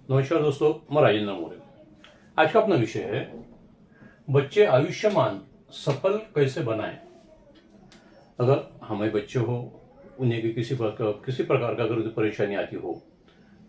नमस्कार दोस्तों, मैं राजेंद्र मोरे। आज का अपना विषय है बच्चे आयुष्मान सफल कैसे बनाएं। अगर हमें बच्चे हो, उन्हें भी किसी प्रकार का अगर उन्हें परेशानी आती हो,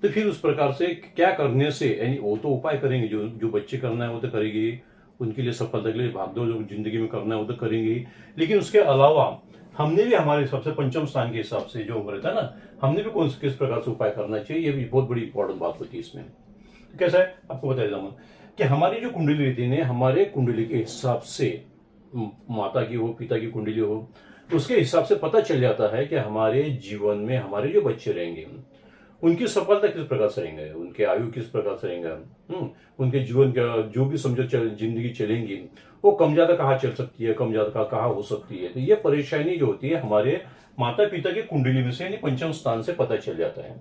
तो फिर उस प्रकार से क्या करने से, यानी वो तो उपाय करेंगे, जो जो बच्चे करना है वो तो करेंगे, उनके लिए सफलता के लिए भागदौड़ जो जिंदगी में करना है वो तो करेंगे। लेकिन उसके अलावा हमने भी हमारे हिसाब से पंचम स्थान के हिसाब से जो रहता है ना, हमने भी किस प्रकार से उपाय करना चाहिए, ये भी बहुत बड़ी इंपॉर्टेंट बात होती है इसमें। तो कैसा है, आपको बता देता हूँ कि हमारी जो कुंडली रहती है, हमारे कुंडली के हिसाब से, माता की हो, पिता की कुंडली हो, उसके हिसाब से पता चल जाता है कि हमारे जीवन में हमारे जो बच्चे रहेंगे उनकी सफलता किस प्रकार से रहेंगे, उनके आयु किस प्रकार से रहेंगे, उनके जीवन का जो भी समझो जिंदगी चलेंगी वो कम ज्यादा कहाँ चल सकती है, कम ज्यादा कहाँ हो सकती है। तो ये परेशानी जो होती है हमारे माता पिता की कुंडली में से, यानी पंचम स्थान से पता चल जाता है।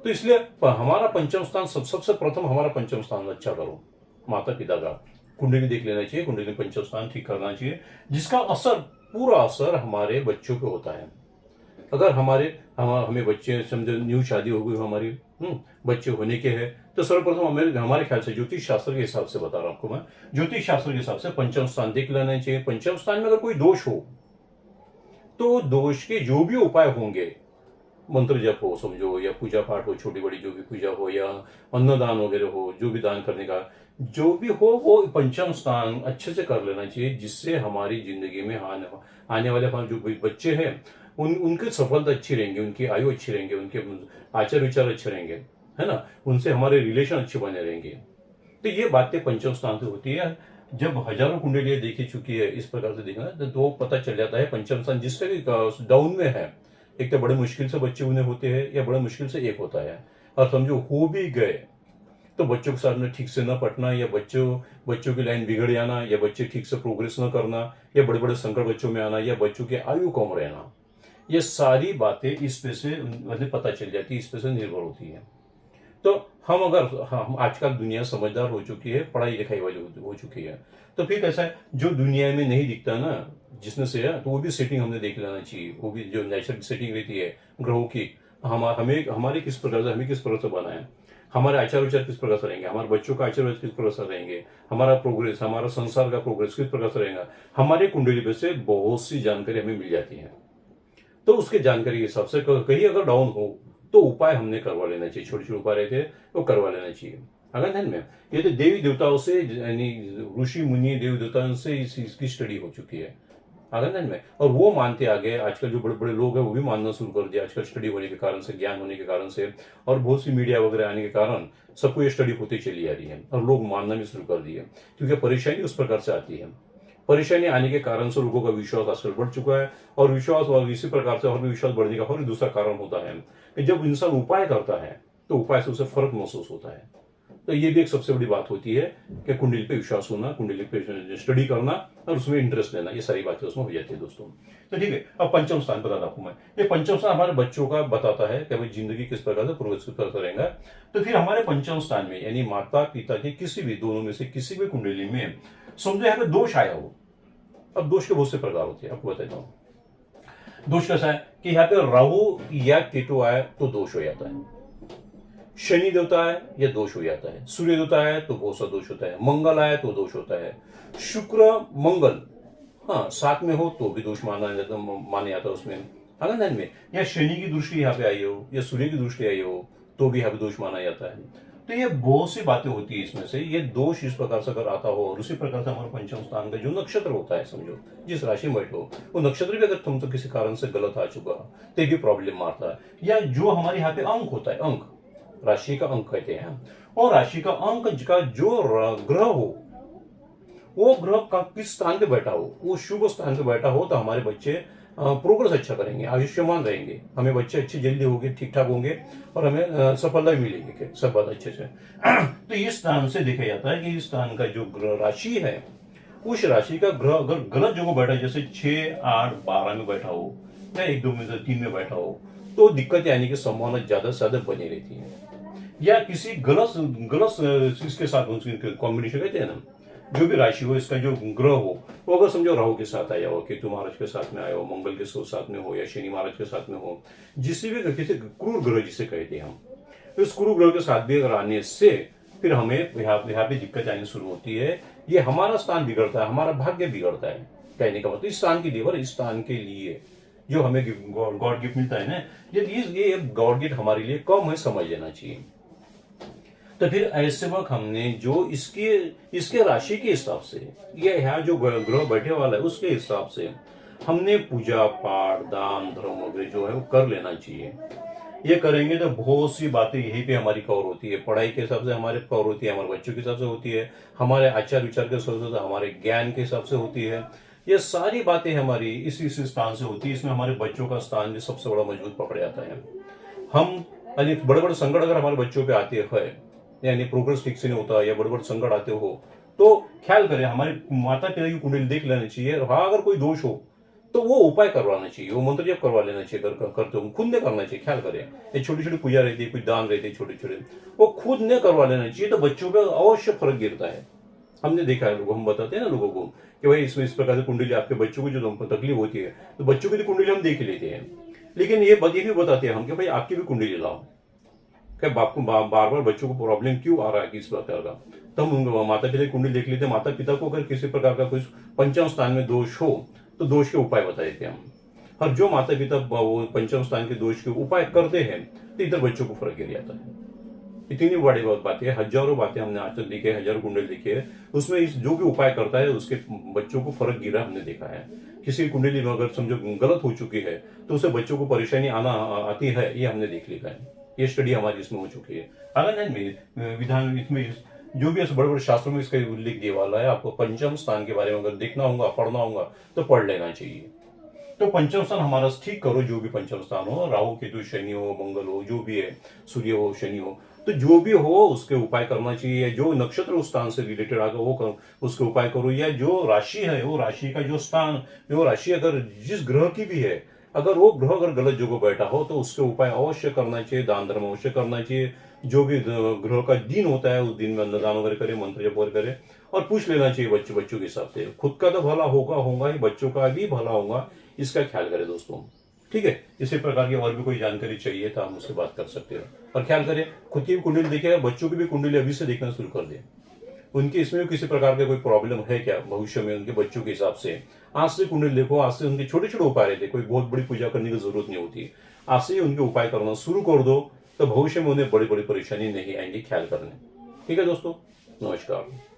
तो इसलिए हमारा पंचम स्थान सबसे प्रथम हमारा पंचम स्थान अच्छा करो, माता पिता का कुंडली देख लेना चाहिए, कुंडली में पंचम स्थान ठीक करना चाहिए, जिसका असर, पूरा असर हमारे बच्चों पे होता है। अगर हमें बच्चे समझो, न्यू शादी हो गई हमारी, बच्चे होने के हैं, तो सर्वप्रथम हमारे ख्याल से ज्योतिष शास्त्र के हिसाब से बता रहा हूं आपको मैं, ज्योतिष शास्त्र के हिसाब से पंचम स्थान देख लेना चाहिए। पंचम स्थान में अगर कोई दोष हो तो दोष के जो भी उपाय होंगे, मंत्र जप हो समझो, या पूजा पाठ हो, छोटी बड़ी जो भी पूजा हो, या अन्नदान वगैरह हो, जो भी दान करने का जो भी हो, वो पंचम स्थान अच्छे से कर लेना चाहिए, जिससे हमारी जिंदगी में आने वाले हमारे जो बच्चे हैं उनकी सफलता अच्छी रहेंगे, उनकी आयु अच्छी रहेंगे, उनके आचार विचार अच्छे रहेंगे, है ना, उनसे हमारे रिलेशन अच्छे बने रहेंगे। तो ये बातें पंचम स्थान से होती है। जब हजारों कुंडलियां देखी चुकी है, इस प्रकार से देखना तो पता चल जाता है पंचम स्थान जिससे भी डाउन में है, एक तो बड़े मुश्किल से बच्चे उन्हें होते हैं, या बड़े मुश्किल से एक होता है, और समझो हो भी गए तो बच्चों के साथ में ठीक से न पटना, या बच्चों की लाइन बिगड़ जाना, या बच्चे ठीक से प्रोग्रेस न करना, या बड़े बड़े संकट बच्चों में आना, या बच्चों की आयु कम रहना, ये सारी बातें इस पे से मतलब पता चल जाती है, इस पे से निर्भर होती है। तो हम आजकल दुनिया समझदार हो चुकी है, पढ़ाई लिखाई वाली हो चुकी है, तो फिर कैसा है, जो दुनिया में नहीं दिखता ना जिसने से है, तो वो भी सेटिंग हमने देख लेना चाहिए, वो भी जो नेचुरल सेटिंग रहती है ग्रहों की, हमें किस प्रकार से, हमें किस प्रकार से बना है, हमारे आचार विचार किस प्रकार से रहेंगे, हमारे बच्चों का आचार विचार किस प्रकार से रहेंगे, हमारा प्रोग्रेस, हमारा संसार का प्रोग्रेस किस प्रकार से रहेगा, हमारे कुंडली पे से बहुत सी जानकारी हमें मिल जाती है। तो उसके जानकारी के हिसाब से कहीं अगर डाउन हो तो उपाय हमने करवा लेना चाहिए, छोटे छोटे उपाय रहते हैं वो करवा लेना चाहिए। अगर ध्यान में, ये तो देवी देवताओं से, यानी ऋषि मुनि देवी देवताओं से इसकी स्टडी हो चुकी है, अगर ध्यान में, और वो मानते आ गए। आजकल जो बड़े बड़े लोग हैं वो भी मानना शुरू कर दिया, आजकल स्टडी होने के कारण से, ज्ञान होने के कारण से, और बहुत सी मीडिया वगैरह आने के कारण सबको ये स्टडी होती चली आ रही है, और लोग मानना भी शुरू कर दिए, क्योंकि परेशानी उस प्रकार से आती है। परेशानी आने के कारण से लोगों का विश्वास आजकल बढ़ चुका है, और विश्वास और इसी प्रकार से और भी विश्वास बढ़ने का और दूसरा कारण होता है कि जब इंसान उपाय करता है तो उपाय से उसे फर्क महसूस होता है। तो ये भी एक सबसे बड़ी बात होती है कि कुंडली पे विश्वास होना, कुंडली पे स्टडी करना, और उसमें इंटरेस्ट लेना, ये सारी बातें उसमें हो जाती है दोस्तों। तो ठीक है, अब पंचम स्थान बताता आपको मैं। ये पंचम स्थान हमारे बच्चों का बताता है कि भाई जिंदगी किस प्रकार से प्रोग्रेस करता रहेगा। तो फिर हमारे पंचम स्थान में, यानी माता पिता के किसी भी दोनों में से किसी भी कुंडली में समझो यहाँ पे दोष आया हो। अब दोष के बहुत से प्रकार होते हैं, आपको बताता हूं। दोष कैसा है कि यहाँ पे राहु या केतु आए तो दोष हो जाता है, शनि देवता है या दोष हो जाता है, सूर्य देवता है तो बहुत सा दोष होता है, मंगल आए तो दोष होता है, शुक्र मंगल हाँ साथ में हो तो भी दोष माना जाता है उसमें, अगर ध्यान में, या शनि की दृष्टि यहाँ पे आई हो, या सूर्य की दृष्टि आई हो तो भी यहाँ पे दोष माना जाता है। तो ये बहुत सी बातें होती है इसमें से, ये दोष इस प्रकार से अगर आता हो, और उसी प्रकार से हमारे पंचम स्थान का जो नक्षत्र होता है, समझो जिस राशि में बैठो, वो नक्षत्र भी अगर तुम तो किसी कारण से गलत आ चुका तो भी प्रॉब्लम मारता है। या जो हमारे यहाँ पे अंक होता है, अंक राशि का अंक कहते हैं, और राशि का अंक का जो ग्रह हो, वो ग्रह का किस स्थान पे बैठा हो, वो शुभ स्थान पे बैठा हो, तो हमारे बच्चे प्रोग्रेस अच्छा करेंगे, आयुष्मान रहेंगे, हमें बच्चे अच्छे जल्दी होंगे, ठीक ठाक होंगे, और हमें सफलता भी मिलेगी, सब बात अच्छे से। तो इस स्थान से देखा जाता है कि इस स्थान का जो ग्रह राशि है, उस राशि का ग्रह अगर गलत जगह बैठा है, जैसे 6, 8, 12 में बैठा हो, या 1, 2 में 3 में बैठा हो, तो दिक्कत आने की संभावना ज्यादा से ज्यादा बनी रहती है। या किसी गलत इसके साथ कॉम्बिनेशन कहते हैं ना, जो भी राशि हो, इसका जो ग्रह हो, वो अगर समझो राहु के साथ आया हो, केतु महाराज के साथ में आया हो, मंगल के साथ में हो, या शनि महाराज के साथ में हो, जिससे भी किसी क्रूर ग्रह जिसे कहते हैं हम, तो इस गुरु ग्रह के साथ भी अगर आने से फिर हमें यहाँ पे दिक्कत आनी शुरू होती है। ये हमारा स्थान बिगड़ता है, हमारा भाग्य बिगड़ता है। कहने का मतलब इस स्थान की देवर इस स्थान के लिए जो हमें गॉड गिफ्ट मिलता है ना, ये गॉड गिफ्ट हमारे लिए कम है, समझ लेना चाहिए। तो फिर ऐसे वक्त हमने जो इसके राशि के हिसाब से, ये यहाँ जो ग्रह बैठे वाला है उसके हिसाब से हमने पूजा पाठ दान धर्म वगैरह जो है वो कर लेना चाहिए। ये करेंगे तो बहुत सी बातें यहीं पे हमारी कवर होती है। पढ़ाई के हिसाब से हमारे कवर होती है, हमारे बच्चों के हिसाब से होती है, हमारे आचार विचार के हिसाब से, हमारे ज्ञान के हिसाब से होती है। ये सारी बातें हमारी इसी स्थान से होती है। इसमें हमारे बच्चों का स्थान भी सबसे बड़ा मजबूत पकड़ जाता है। हम बड़े बड़े संकट अगर हमारे बच्चों पे आते हैं, यानी प्रोग्रेस ठीक से नहीं होता या बड़े बड़े संकट आते हो, तो ख्याल करें हमारे माता पिता की कुंडली देख लेनी चाहिए। हाँ, अगर कोई दोष हो तो वो उपाय करवाना चाहिए, वो मंत्र जप करवा लेना चाहिए। करते हो खुद ने करना चाहिए। ख्याल करें, ये छोटी छोटी पूजा रहती है, कुछ दान रहते हैं छोटे छोटे, वो खुद ने करवा लेना चाहिए। तो बच्चों पे अवश्य फर्क गिरता है। हमने देखा है, लोगों हम बताते हैं ना लोगों को कि भाई इसमें इस प्रकार से कुंडली आपके बच्चों को जो तकलीफ होती है, तो बच्चों की तो कुंडली हम देख लेते हैं। लेकिन ये भी बताते हैं हम कि भाई आपकी भी कुंडली लाओ। क्या बाप को बार बार बच्चों को प्रॉब्लम क्यों आ रहा है किस प्रकार का, तो हम माता पिता की कुंडली देख लेते हैं। माता पिता को अगर किसी प्रकार का कुछ पंचम स्थान में दोष हो तो दोष के उपाय बता देते हैं हम। और जो माता पिता पंचम स्थान के दोष के उपाय करते हैं तो इधर बच्चों को फर्क गिर जाता है। इतनी बड़ी बहुत बातें, हजारों बातें हमने आज तक देखी है, हजारों कुंडली देखी है, उसमें जो भी उपाय करता है उसके बच्चों को फर्क गिरा हमने देखा है। किसी कुंडली में अगर समझो गलत हो चुकी है तो उसे बच्चों को परेशानी आती है, ये हमने देख लिया है। ये स्टडी हमारी इसमें हो चुकी है। अगर विधान इसमें जो भी बड़े बड़े शास्त्रों में इसका उल्लेख दिया वाला है, आपको पंचम स्थान के बारे में अगर देखना होगा पढ़ना होगा तो पढ़ लेना चाहिए। तो पंचम स्थान हमारा ठीक करो, जो भी पंचम स्थान हो, राहु केतु शनि हो मंगल हो जो भी है, सूर्य हो शनि हो, तो जो भी हो उसके उपाय करना चाहिए। जो नक्षत्र उस स्थान से रिलेटेड आकर वो उसके उपाय करो, या जो राशि है वो राशि का जो स्थान, जो राशि अगर जिस ग्रह की भी है, अगर वो ग्रह अगर गलत जगह बैठा हो तो उसके उपाय अवश्य करना चाहिए, दान धर्म अवश्य करना चाहिए। जो भी ग्रह का दिन होता है उस दिन में अन्नदान वगैरह करे, मंत्र जप वगैरह करे, और पूछ लेना चाहिए बच्चों के हिसाब से। खुद का तो भला होगा ही, बच्चों का भी भला होगा, इसका ख्याल करें दोस्तों। ठीक है, इसी प्रकार की और भी कोई जानकारी चाहिए तो हम उससे बात कर सकते हो। और ख्याल करें खुद की भी कुंडली देखे, बच्चों की भी कुंडली अभी से देखना शुरू कर दे। उनके इसमें किसी प्रकार का कोई प्रॉब्लम है क्या भविष्य में, उनके बच्चों के हिसाब से आज से कुंडली देखो, आज से उनके छोटे छोटे उपाय रहते, कोई बहुत बड़ी पूजा करने की जरूरत नहीं होती। आज से ही उनके उपाय करना शुरू कर दो तो भविष्य में उन्हें बड़ी बड़ी परेशानी नहीं आएंगी। ख्याल करने। ठीक है दोस्तों, नमस्कार।